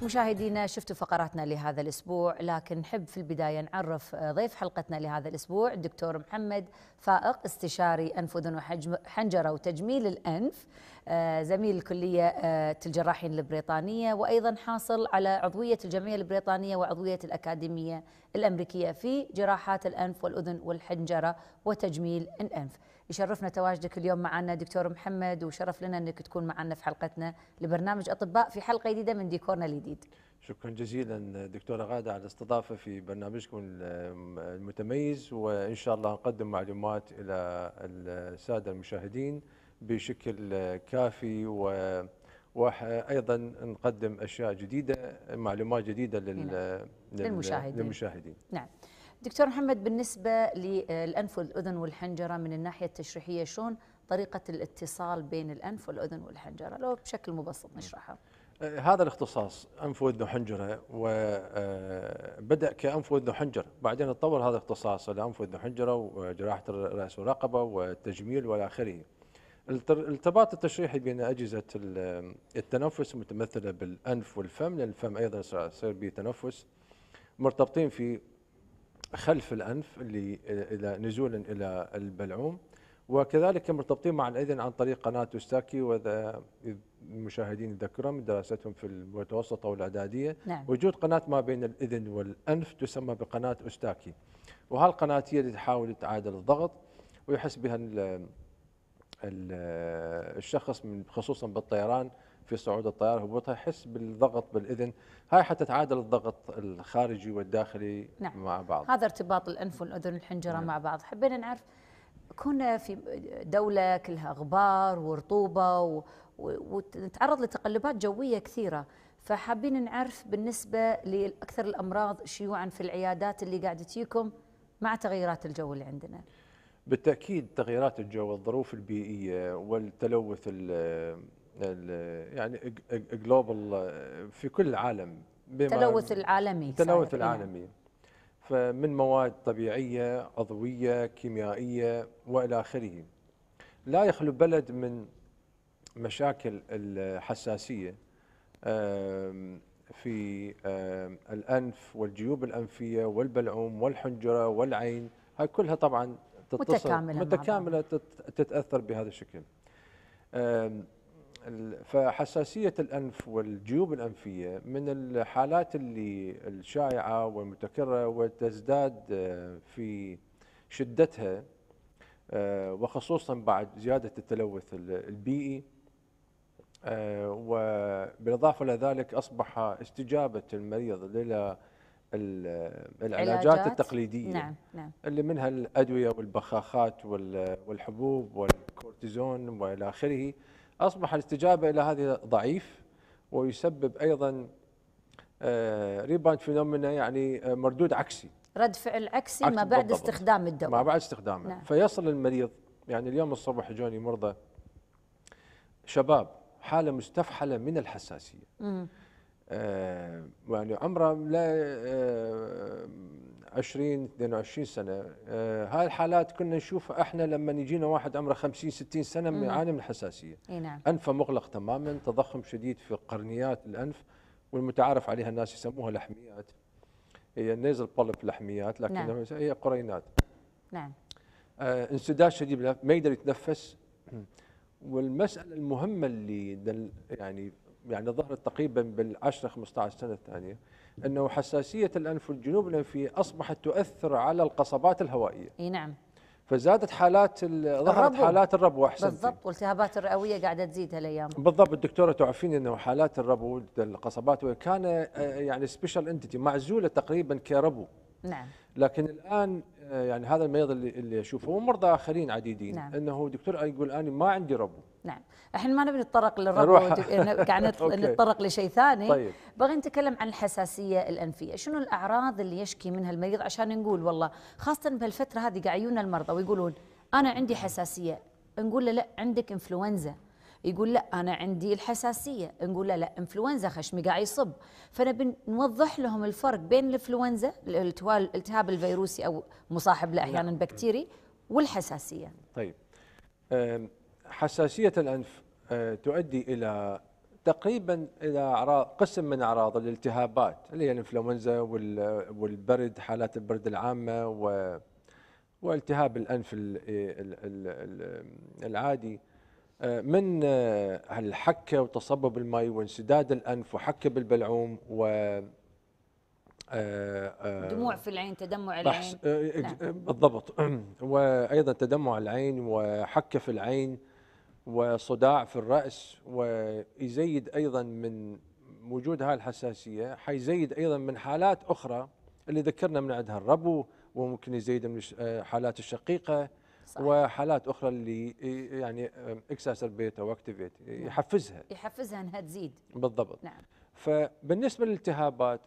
مشاهدينا شفتوا فقراتنا لهذا الأسبوع، لكن نحب في البداية نعرف ضيف حلقتنا لهذا الأسبوع الدكتور محمد فائق، استشاري أنف وأذن وحنجرة وتجميل الأنف، زميل كلية الجراحين البريطانية، وأيضا حاصل على عضوية الجمعية البريطانية وعضوية الأكاديمية الأمريكية في جراحات الأنف والأذن والحنجرة وتجميل الأنف. يشرفنا تواجدك اليوم معنا دكتور محمد، وشرف لنا أنك تكون معنا في حلقتنا لبرنامج أطباء في حلقة جديدة من ديكورنا الجديد. شكرا جزيلا دكتورة غادة على الاستضافة في برنامجكم المتميز، وإن شاء الله نقدم معلومات إلى السادة المشاهدين بشكل كافي، وأيضا نقدم أشياء جديدة، معلومات جديدة للمشاهدين. نعم دكتور محمد، بالنسبة للأنف والأذن والحنجرة من الناحية التشريحية، شلون طريقة الاتصال بين الأنف والأذن والحنجرة؟ لو بشكل مبسط نشرحها. هذا الاختصاص أنف وأذن وحنجرة، وبدأ كأنف وأذن وحنجرة، بعدين تطور هذا الاختصاص إلى أنف وأذن وحنجرة وجراحة الرأس والرقبة والتجميل والى آخره. الارتباط التشريحي بين أجهزة التنفس متمثلة بالأنف والفم، لأن الفم أيضا يصير به تنفس، مرتبطين في خلف الأنف اللي إلى نزولا إلى البلعوم، وكذلك مرتبطين مع الأذن عن طريق قناة أوستاكي، وإذا المشاهدين يذكرون من دراستهم في المتوسطة والإعدادية. نعم. وجود قناة ما بين الأذن والأنف تسمى بقناة أوستاكي، وهالقناة هي اللي تحاول تعادل الضغط ويحس بها الشخص خصوصا بالطيران، في صعود الطيارة هبوطها يحس بالضغط بالإذن، هاي حتى تعادل الضغط الخارجي والداخلي. نعم. مع بعض. هذا ارتباط الأنف والأذن والحنجرة. نعم. مع بعض. حبينا نعرف، كنا في دولة كلها غبار ورطوبة ونتعرض لتقلبات جوية كثيرة، فحابين نعرف بالنسبة لأكثر الأمراض شيوعا في العيادات اللي قاعدة تجيكم مع تغيرات الجو اللي عندنا. بالتأكيد تغيرات الجو، الظروف البيئية والتلوث يعني جلوبال في كل العالم، التلوث العالمي. التلوث العالمي، فمن مواد طبيعية، عضوية، كيميائية والى آخره. لا يخلو بلد من مشاكل الحساسية في الأنف والجيوب الأنفية والبلعوم والحنجرة والعين، هاي كلها طبعا متكاملة تتأثر بهذا الشكل. فحساسية الأنف والجيوب الأنفية من الحالات اللي الشائعة والمتكررة وتزداد في شدتها، وخصوصا بعد زيادة التلوث البيئي، وبالإضافة إلى ذلك أصبح استجابة المريض إلى العلاجات التقليدية. نعم. نعم. اللي منها الأدوية والبخاخات والحبوب والكورتيزون وإلى آخره، أصبح الاستجابة إلى هذه ضعيف، ويسبب أيضا ريباند فينومينا، يعني مردود عكسي، رد فعل عكسي ما بعد استخدام الدواء. ما بعد استخدامه. نعم. فيصل المريض، يعني اليوم الصبح جوني مرضى شباب حالة مستفحلة من الحساسية، يعني عمره لا 20 22 سنة. هاي الحالات كنا نشوفها احنا لما يجينا واحد عمره 50 60 سنة يعاني من الحساسية. نعم. أنفه مغلق تماما، تضخم شديد في قرنيات الأنف، والمتعارف عليها الناس يسموها لحميات، هي النيزل بولب لحميات، لكن نعم. هي قرينات. نعم. انسداد شديد، ما يقدر يتنفس. والمسألة المهمة اللي يعني ظهرت تقريبا بال10 15 سنة الثانية، أنه حساسية الأنف والجيوب الأنفية أصبحت تؤثر على القصبات الهوائية. نعم. فزادت ظهرت حالات الربو. أحسنتي. بالضبط، والالتهابات الرئوية قاعدة تزيد هالأيام. بالضبط. الدكتورة تعرفين أنه حالات الربو القصبات كان يعني سبيشال انتيتي، معزولة تقريبا كربو. نعم. لكن الآن يعني هذا المريض اللي أشوفه ومرضى آخرين عديدين. نعم. أنه دكتور يقول أنا ما عندي ربو. نعم. احنا ما نبي نتطرق للربو، قاعد نتطرق لشيء ثاني. طيب. بغي نتكلم عن الحساسية الأنفية، شنو الأعراض اللي يشكي منها المريض عشان نقول والله، خاصة بهالفترة هذه قاعد يجونا المرضى ويقولون أنا عندي حساسية، نقول له لا عندك إنفلونزا، يقول لا أنا عندي الحساسية، نقول له لا إنفلونزا خشمي قاعد يصب. فنبي نوضح لهم الفرق بين الإنفلونزا الالتهاب الفيروسي أو مصاحب له أحيانا بكتيري والحساسية. طيب، حساسية الأنف تؤدي إلى تقريبا الى اعراض قسم من اعراض الالتهابات اللي هي الانفلونزا والبرد، حالات البرد العامه والتهاب الانف العادي، من الحكه وتصبب الماء وانسداد الانف وحكه بالبلعوم و دموع في العين، تدمع العين. نعم. بالضبط. وايضا تدمع العين وحكه في العين وصداع في الراس، ويزيد ايضا من وجود هاي الحساسيه، حيزيد ايضا من حالات اخرى اللي ذكرنا من عندها الربو، وممكن يزيد من حالات الشقيقه. صحيح. وحالات اخرى اللي يعني اكساسربيت او اكتيفيت يحفزها انها تزيد. بالضبط. نعم. فبالنسبه للالتهابات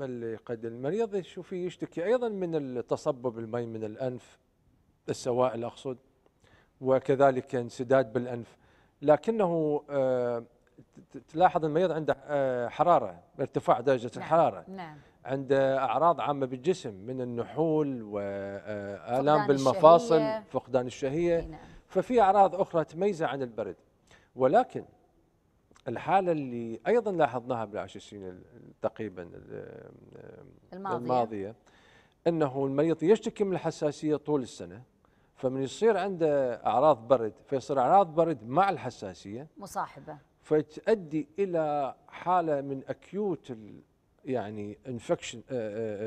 اللي قد المريض يشوف يشتكي ايضا من التصبب الماء من الانف، السوائل اقصد، وكذلك انسداد بالانف، لكنه تلاحظ المريض عنده حراره، ارتفاع درجه نعم. الحراره. نعم. عنده اعراض عامه بالجسم من النحول والام بالمفاصل، فقدان الشهيه. نعم. ففي اعراض اخرى تميزه عن البرد. ولكن الحاله اللي ايضا لاحظناها بالعشر سنين تقريبا الماضيه انه المريض يشتكي من الحساسيه طول السنه، فمن يصير عنده اعراض برد فيصير اعراض برد مع الحساسيه مصاحبه، فتؤدي الى حاله من اكيوت يعني انفكشن،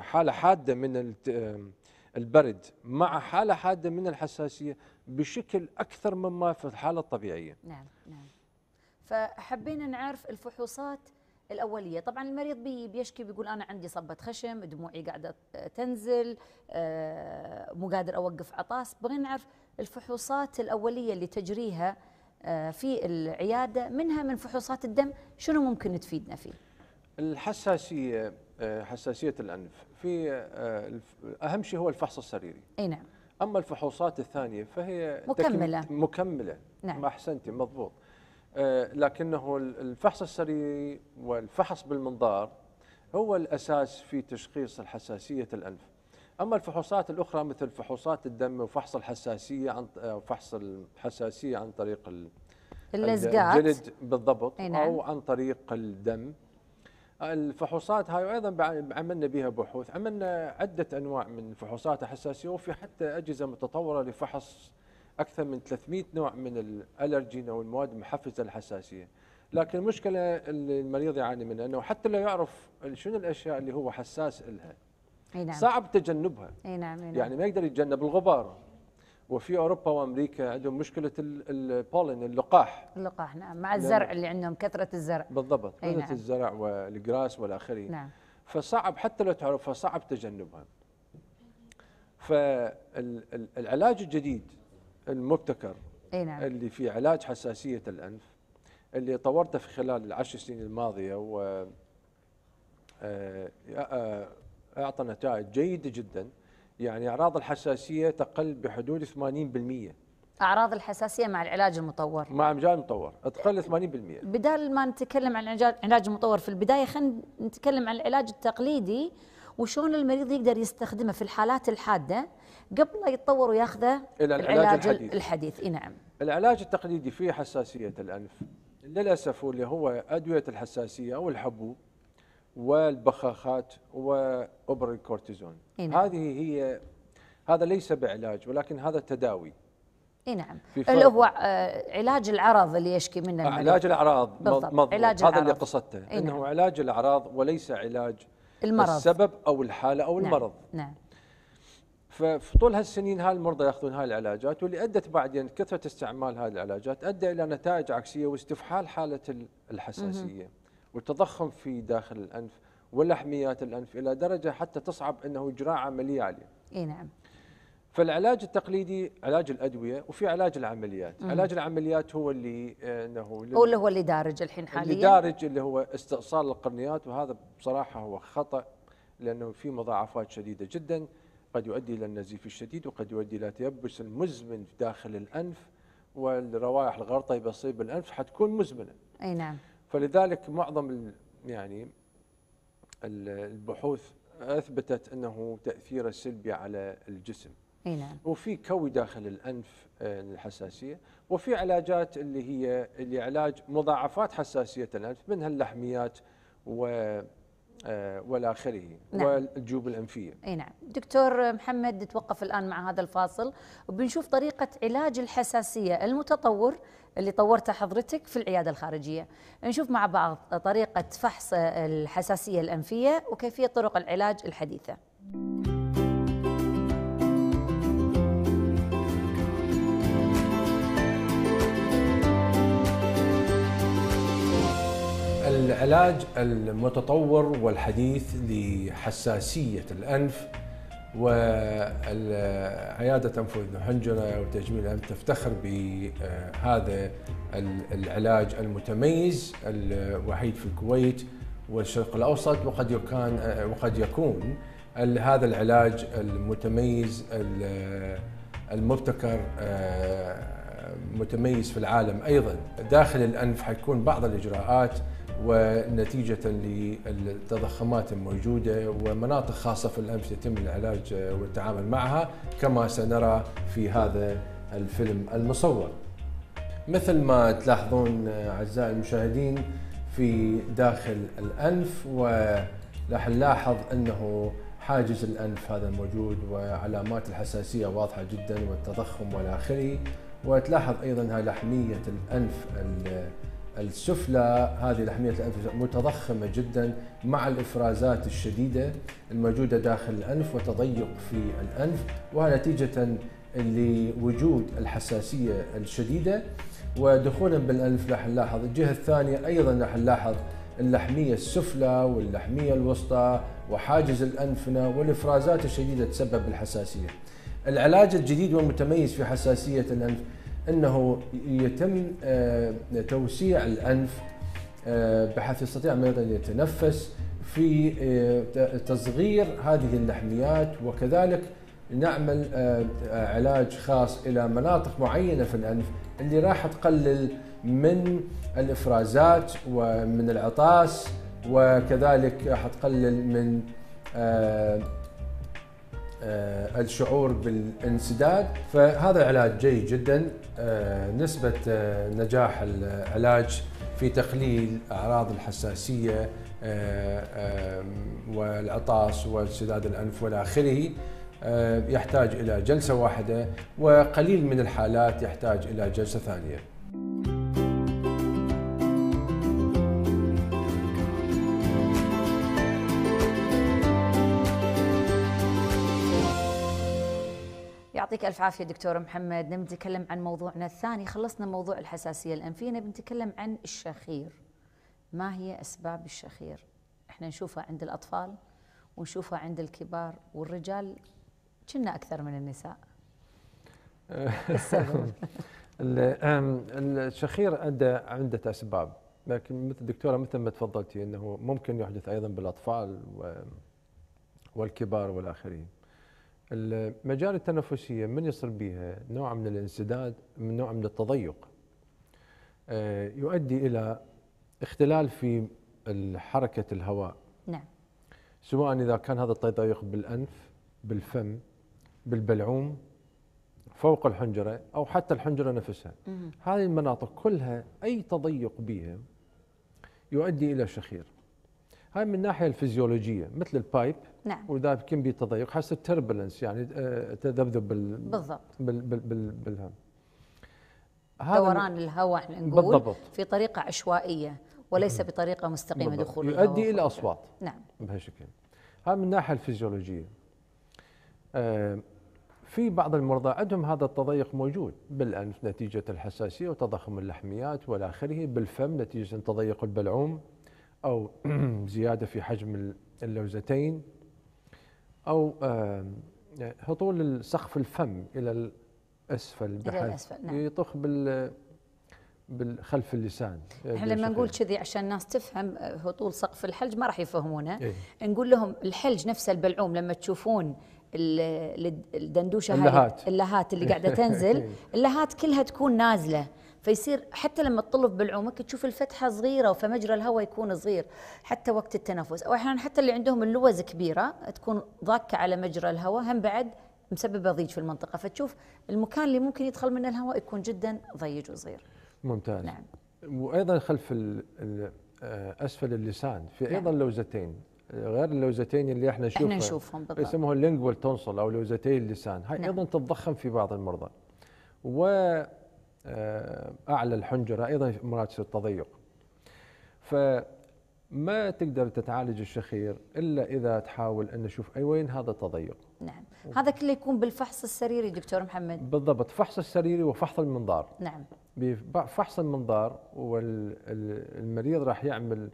حاله حاده من البرد مع حاله حاده من الحساسيه بشكل اكثر مما في الحاله الطبيعيه. نعم نعم. فحبينا نعرف الفحوصات الأولية. طبعا المريض بيشكي، بيقول أنا عندي صبة خشم، دموعي قاعدة تنزل، مو قادر أوقف عطاس. بغينا نعرف الفحوصات الأولية اللي تجريها في العيادة، منها من فحوصات الدم، شنو ممكن تفيدنا فيه؟ الحساسية، حساسية الأنف، في أهم شيء هو الفحص السريري. أي نعم. أما الفحوصات الثانية فهي مكملة. نعم. ما أحسنتي، مضبوط. لكنه الفحص السريري والفحص بالمنظار هو الأساس في تشخيص الحساسية الأنف. أما الفحوصات الأخرى مثل فحوصات الدم وفحص الحساسية عن طريق اللزقات، الجلد بالضبط. نعم. أو عن طريق الدم. الفحوصات هاي أيضا عملنا بها بحوث، عملنا عدة أنواع من فحوصات الحساسية، وفي حتى أجهزة متطورة لفحص أكثر من 300 نوع من الألرجين أو المواد المحفزة للحساسية. لكن المشكلة اللي المريض يعاني منها أنه حتى لو يعرف شنو الأشياء اللي هو حساس لها، نعم. صعب تجنبها. نعم. يعني ما يقدر يتجنب الغبار. وفي أوروبا وأمريكا عندهم مشكلة البولين، اللقاح. نعم، مع الزرع اللي عندهم كثرة الزرع. بالضبط، كثرة نعم. الزرع والجراس والآخره. نعم. فصعب حتى لو تعرفها صعب تجنبها. فالعلاج الجديد المبتكر نعم. اللي في علاج حساسية الأنف اللي طورته في خلال ال10 سنين الماضية و أعطى نتائج جيدة جدا. يعني أعراض الحساسية تقل بحدود 80%. أعراض الحساسية مع العلاج المطور، مع العلاج المطور تقل 80%. بدال ما نتكلم عن العلاج المطور في البداية، خلينا نتكلم عن العلاج التقليدي وشون المريض يقدر يستخدمه في الحالات الحادة قبل لا يتطور وياخذه إلى العلاج الحديث. نعم. العلاج التقليدي في حساسية الأنف للأسف اللي هو أدوية الحساسية أو الحبوب والبخاخات وأبر الكورتيزون. نعم. هذا ليس بعلاج، ولكن هذا تداوي. نعم. اللي هو علاج العرض اللي يشكي منه المريض. علاج الأعراض. بالضبط. علاج هذا اللي قصدته. إنه علاج الأعراض وليس علاج المرض، السبب أو الحالة أو المرض. نعم. ففي طول هالسنين هاي المرضى ياخذون هاي العلاجات، واللي ادت بعدين كثره استعمال هذه العلاجات ادى الى نتائج عكسيه واستفحال حاله الحساسيه والتضخم في داخل الانف ولحميات الانف الى درجه حتى تصعب انه اجراء عمليه عليه. نعم. فالعلاج التقليدي علاج الادويه، وفي علاج العمليات. علاج العمليات هو اللي هو اللي دارج الحين حاليا. اللي دارج اللي هو استئصال القرنيات، وهذا بصراحه هو خطا لانه في مضاعفات شديده جدا. قد يؤدي إلى النزيف الشديد، وقد يؤدي إلى تيبس المزمن في داخل الأنف، والروائح الغلطة بتصيب بالأنف حتكون مزمنة. أي نعم. فلذلك معظم يعني البحوث أثبتت أنه تأثيره سلبي على الجسم. اي نعم. وفي كوي داخل الانف للحساسيه، وفي علاجات اللي علاج مضاعفات حساسيه الانف، منها اللحميات والى اخره. نعم. والجيوب الانفيه. اي نعم. دكتور محمد، نتوقف الان مع هذا الفاصل وبنشوف طريقه علاج الحساسيه المتطور اللي طورتها حضرتك في العياده الخارجيه. نشوف مع بعض طريقه فحص الحساسيه الانفيه وكيفيه طرق العلاج الحديثه. العلاج المتطور والحديث لحساسية الأنف، وعيادة أنف وأذن وحنجرة وتجميل الأنف تفتخر بهذا العلاج المتميز الوحيد في الكويت والشرق الأوسط، وقد يكون هذا العلاج المتميز المبتكر متميز في العالم أيضا. داخل الأنف حيكون بعض الإجراءات ونتيجة للتضخمات الموجودة ومناطق خاصة في الأنف يتم العلاج والتعامل معها كما سنرى في هذا الفيلم المصور. مثل ما تلاحظون أعزائي المشاهدين في داخل الأنف، وراح نلاحظ أنه حاجز الأنف هذا الموجود وعلامات الحساسية واضحة جدا والتضخم والى آخره. وتلاحظ أيضا لحمية الأنف السفلى، هذه لحمية الأنف متضخمة جدا مع الإفرازات الشديدة الموجودة داخل الأنف وتضيق في الأنف، وهذا نتيجة لوجود الحساسية الشديدة. ودخولا بالأنف راح نلاحظ الجهة الثانية أيضا راح نلاحظ اللحمية السفلى واللحمية الوسطى وحاجز الأنفنة والإفرازات الشديدة تسبب الحساسية. العلاج الجديد والمتميز في حساسية الأنف أنه يتم توسيع الأنف بحيث يستطيع المريض أن يتنفس في تصغير هذه اللحميات، وكذلك نعمل علاج خاص إلى مناطق معينة في الأنف اللي راح تقلل من الإفرازات ومن العطاس، وكذلك راح تقلل من الشعور بالانسداد. فهذا علاج جيد جدا. نسبة نجاح العلاج في تقليل أعراض الحساسية والعطاس وانسداد الأنف والى آخره يحتاج إلى جلسة واحدة، وقليل من الحالات يحتاج إلى جلسة ثانية. يعطيك ألف عافية دكتور محمد. نبي نتكلم عن موضوعنا الثاني. خلصنا موضوع الحساسية الأنفية، نبي نتكلم عن الشخير. ما هي أسباب الشخير؟ احنا نشوفها عند الأطفال ونشوفها عند الكبار والرجال، كنا أكثر من النساء. السبب؟ الشخير عدة أسباب، لكن مثل الدكتورة مثل ما تفضلتي أنه ممكن يحدث أيضا بالأطفال والكبار والآخرين. المجال التنفسية من يصير بها نوع من الانسداد، من نوع من التضيق، يؤدي إلى اختلال في حركة الهواء. نعم. سواء إذا كان هذا التضيق بالأنف، بالفم، بالبلعوم، فوق الحنجرة، أو حتى الحنجرة نفسها. هذه المناطق كلها أي تضيق بها يؤدي إلى شخير. هاي من الناحية الفيزيولوجية مثل البايب. نعم. وإذا كان به تضيق حس التربلنس، يعني تذبذب بالضبط بالهم. دوران الهواء احنا نقول بالضبط في طريقة عشوائية وليس بطريقة مستقيمة دخول الهواء، يؤدي إلى الهواء. أصوات. نعم. بهالشكل. هاي من الناحية الفيزيولوجية. في بعض المرضى عندهم هذا التضيق موجود بالأنف نتيجة الحساسية وتضخم اللحميات والى آخره، بالفم نتيجة تضيق البلعوم أو زيادة في حجم اللوزتين، أو هطول سقف الفم إلى الأسفل بحيث يطخ بالخلف اللسان. احنا لما نقول كذي عشان الناس تفهم هطول سقف الحلج ما راح يفهمونه. نقول لهم الحلج نفسه البلعوم لما تشوفون الدندوشه هذه اللهات اللي قاعده تنزل، اللهات كلها تكون نازله، فيصير حتى لما تطلب بالعومك تشوف الفتحه صغيره فمجرى الهواء يكون صغير حتى وقت التنفس، او احيانا حتى اللي عندهم اللوز كبيره تكون ضاكه على مجرى الهواء هم بعد مسببه ضيق في المنطقه، فتشوف المكان اللي ممكن يدخل منه الهواء يكون جدا ضيق وصغير. ممتاز. نعم. وايضا خلف اسفل اللسان في ايضا لوزتين غير اللوزتين اللي احنا نشوفهم بالضبط، يسموها اللينجوال تونسل او لوزتي اللسان، هاي ايضا تتضخم في بعض المرضى. واعلى الحنجره ايضا مرات تصير تضيق. فما تقدر تتعالج الشخير الا اذا تحاول ان نشوف اي وين هذا التضيق. نعم. هذا كله يكون بالفحص السريري دكتور محمد. بالضبط، فحص السريري وفحص المنظار. نعم. بفحص المنظار والمريض راح يعمل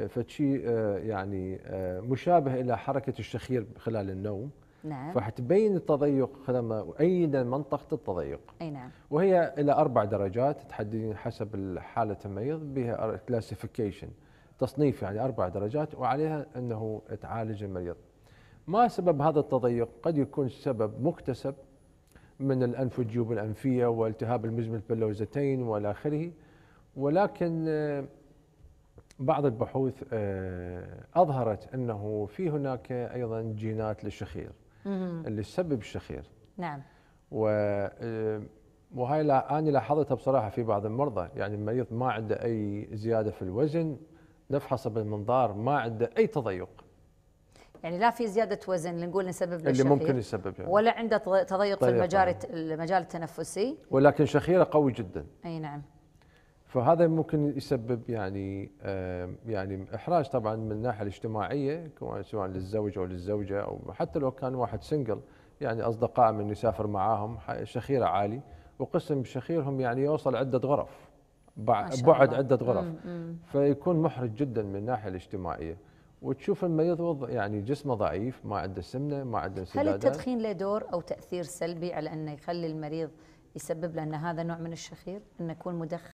فشيء يعني مشابه الى حركه الشخير خلال النوم. نعم. فحتبين التضيق خلال اين منطقه التضيق. اي نعم. وهي الى 4 درجات تحددين حسب حاله المريض، بها كلاسيفيكيشن، تصنيف يعني 4 درجات، وعليها انه تعالج المريض. ما سبب هذا التضيق؟ قد يكون سبب مكتسب من الانف والجيوب الانفيه والتهاب المزمل باللوزتين والى اخره، ولكن بعض البحوث اظهرت انه في هناك ايضا جينات للشخير اللي تسبب الشخير. نعم. وهاي انا لاحظتها بصراحه في بعض المرضى، يعني المريض ما عنده اي زياده في الوزن، نفحصه بالمنظار ما عنده اي تضيق. يعني لا في زياده وزن اللي نقول نسبب له اللي ممكن يسبب يعني. ولا عنده تضيق في المجال التنفسي، ولكن شخيره قوي جدا. اي نعم. فهذا ممكن يسبب يعني احراج طبعا من الناحيه الاجتماعيه، سواء للزوج او للزوجه، او حتى لو كان واحد سنجل، يعني اصدقاء من يسافر معاهم شخيره عالي، وقسم شخيرهم يعني يوصل عده غرف، بعد عده غرف. فيكون محرج جدا من الناحيه الاجتماعيه. وتشوف المريض يعني جسمه ضعيف، ما عنده سمنه، ما عنده انسدادات. هل التدخين له دور او تاثير سلبي على انه يخلي المريض يسبب له ان هذا نوع من الشخير، انه يكون مدخن؟